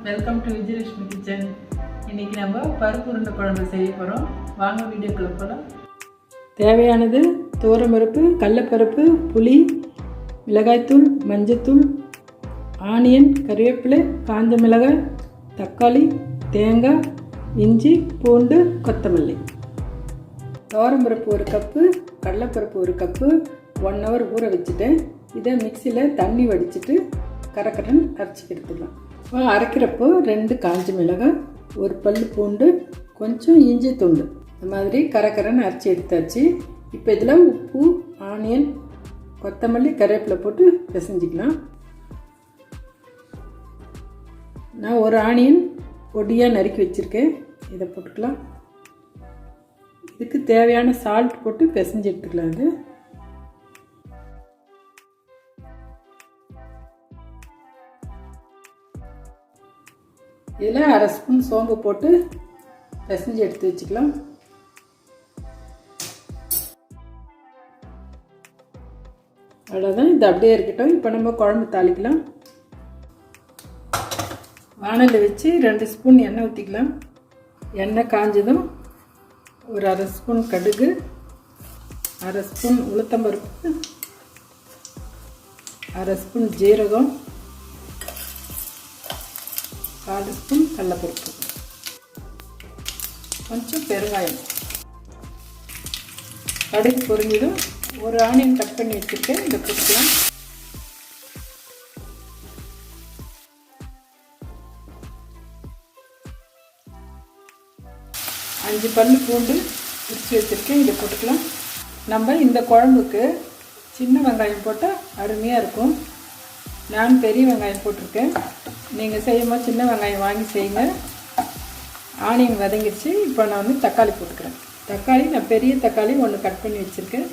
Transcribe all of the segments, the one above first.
Welcome to Vijayalakshmi kitchen. இன்றைக்கி நம்ம பருப்பு உருண்டை குழம்பு செய்ய போகிறோம். வாங்க வீடியோக்குள்ள போகலாம். தேவையானது துவரம்பருப்பு, கடலைப்பருப்பு, புளி, மிளகாய்த்தூள், மஞ்சத்தூள், ஆனியன், கறிவேப்பிலை, காஞ்ச மிளகாய், தக்காளி, தேங்காய், இஞ்சி, பூண்டு, கொத்தமல்லி. துவரம்பருப்பு ஒரு கப்பு, கடலைப்பருப்பு ஒரு கப்பு 1 hour ஊற வச்சுட்டேன். இதை மிக்சியில் தண்ணி வடிச்சிட்டு கரக்கரன்னு அரைச்சி எடுத்துக்கலாம். அரைக்கிறப்போ 2 காஞ்ச மிளகாய், ஒரு பல் பூண்டு, கொஞ்சம் இஞ்சி துண்டு, இந்த மாதிரி கரக்கரன்னு அரைச்சி எடுத்தாச்சு. இப்போ இதில் உப்பு, ஆனியன், கொத்தமல்லி, கருவேப்பிலை போட்டு பிசைஞ்சிக்கலாம். நான் ஒரு ஆனியன் பொடியாக நறுக்கி வச்சுருக்கேன், இதை போட்டுக்கலாம். இதுக்கு தேவையான சால்ட் போட்டு பிசைஞ்சு எடுத்துக்கலாம். இது இதில் 1/2 ஸ்பூன் சோம்பு போட்டு பிசைஞ்சு எடுத்து வச்சுக்கலாம். அவ்வளோதான், இது அப்படியே இருக்கட்டும். இப்போ நம்ம குழம்பு தாளிக்கலாம். வானலில் வச்சு 2 ஸ்பூன் எண்ணெய் ஊற்றிக்கலாம். எண்ணெய் காஞ்சதும் ஒரு 1/2 ஸ்பூன் கடுகு, 1/2 ஸ்பூன் உளுத்தம்பருப்பு, 1/2 ஸ்பூன் ஜீரகம், 1/4 ஸ்பூன் கடலைப்பருப்பு, கொஞ்சம் பெருங்காயம். கடுகு பொரிஞ்சதும் ஒரு ஆனியன் கட் பண்ணி வச்சுருக்கேன், இதை போட்டுக்கலாம். அஞ்சு பல் பூண்டு உரிச்சு வச்சுருக்கேன், இதை போட்டுக்கலாம். நம்ம இந்த குழம்புக்கு சின்ன வெங்காயம் போட்டால் அருமையாக இருக்கும். நான் பெரிய வெங்காயம் போட்டிருக்கேன். நீங்கள் செய்யும்போது சின்ன வெங்காயம் வாங்கி செய்யுங்க. ஆனியன் வதங்கிடுச்சு. இப்போ நான் தக்காளி போட்டுக்கிறேன். தக்காளி நான் பெரிய தக்காளி 1 கட் பண்ணி வச்சுருக்கேன்.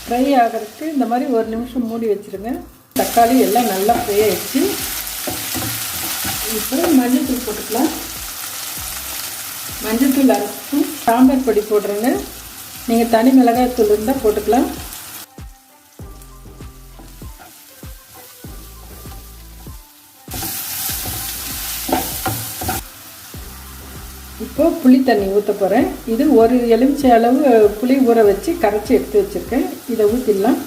ஃப்ரை ஆகிறதுக்கு இந்த மாதிரி 1 நிமிஷம் மூடி வச்சுருங்க. தக்காளி எல்லாம் நல்லா ஃப்ரை ஆகிடுச்சு. இப்போ மஞ்சள்தூள் போட்டுக்கலாம். மஞ்சள்தூள் 1/2 ஸ்பூன், சாம்பார் பொடி போடுறேங்க. நீங்கள் தனி மிளகாய் தூள் இருந்தால் போட்டுக்கலாம். இப்போ புளி தண்ணி ஊற்ற போகிறேன். இது ஒரு எலுமிச்சை அளவு புளி ஊற வச்சு கரைச்சி எடுத்து வச்சுருக்கேன். இதை ஊற்றிடலாம்.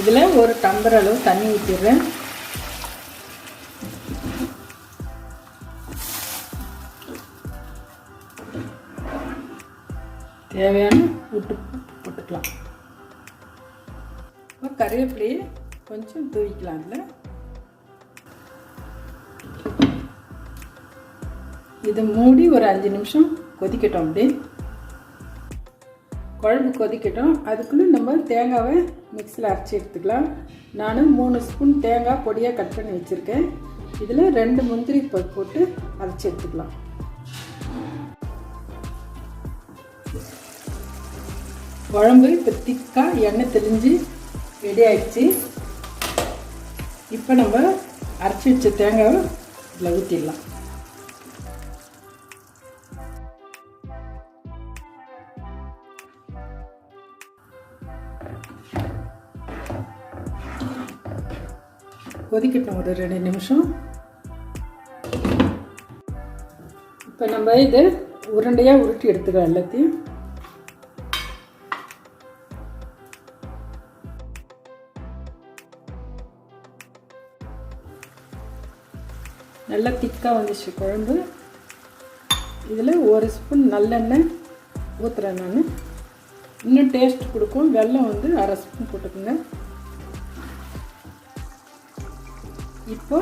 இதில் ஒரு டம்ளர் அளவு தண்ணி ஊற்றிடுறேன். தேவையான உப்பு போட்டுக்கலாம். கறிவேப்பிலையை கொஞ்சம் தூவிக்கலாம். அதில் இதை மூடி ஒரு 5 நிமிஷம் கொதிக்கட்டும். அப்படியே குழம்பு கொதிக்கட்டும். அதுக்குள்ளே நம்ம தேங்காவை மிக்சியில் அரைச்சி எடுத்துக்கலாம். நான் 3 ஸ்பூன் தேங்காய் பொடியாக கட் பண்ணி வச்சுருக்கேன். இதில் 2 முந்திரி போட்டு அரைச்சி எடுத்துக்கலாம். குழம்பு இப்போ திக்காக எண்ணெய் தெளிஞ்சு ரெடி ஆகிடுச்சு. இப்போ நம்ம அரைச்சி வச்ச தேங்காவை இதில் ஊற்றிடலாம். கொதிக்கட்டும் ஒரு 2 நிமிஷம். இப்போ நம்ம இதை உருண்டையாக உருட்டி எடுத்துக்கலாம். எல்லாத்தையும் நல்லா திக்காக வந்துச்சு குழம்பு. இதில் 1 ஸ்பூன் நல்லெண்ணெய் ஊற்றுறேன் நான். இன்னும் டேஸ்ட் கொடுக்கும். வெல்லம் 1/2 ஸ்பூன் போட்டுக்கோங்க. இப்போ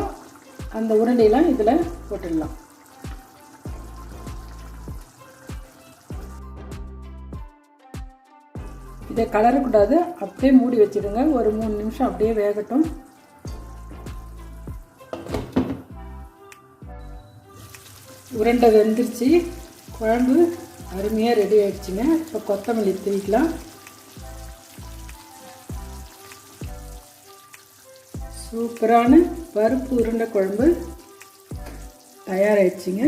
அந்த உருண்டையெல்லாம் இதில் போட்டுடலாம். இதை கலரக்கூடாது, அப்படியே மூடி வச்சுடுங்க. ஒரு 3 நிமிஷம் அப்படியே வேகட்டும். உருண்டை வெந்துருச்சு. குழம்பு அருமையாக ரெடி ஆகிடுச்சுங்க. இப்போ கொத்தமல்லி தூவிக்கலாம். சூப்பரான பருப்பு உருண்டை குழம்பு தயாராகிடுச்சிங்க.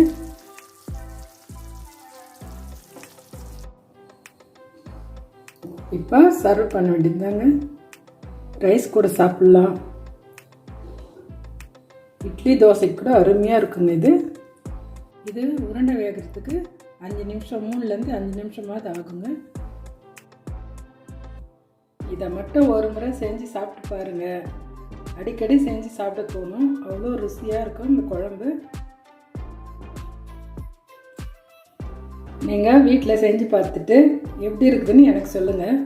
இப்போ சர்வ் பண்ண வேண்டியதுதாங்க. ரைஸ் கூட சாப்பிட்லாம், இட்லி தோசைக்கு கூட அருமையாக இருக்குங்க. இது உருண்டை வேகிறதுக்கு 5 நிமிஷம், 3லேருந்து 5 நிமிஷமாவது ஆகுங்க. இதை மட்டும் ஒரு முறை செஞ்சு சாப்பிட்டு பாருங்கள். அடிக்கடி செஞ்சு சாப்பிட தோணும். அவ்வளோ ருசியாக இருக்கும் இந்த குழம்பு. நீங்கள் வீட்டில் செஞ்சு பார்த்துட்டு எப்படி இருக்குதுன்னு எனக்கு சொல்லுங்கள்.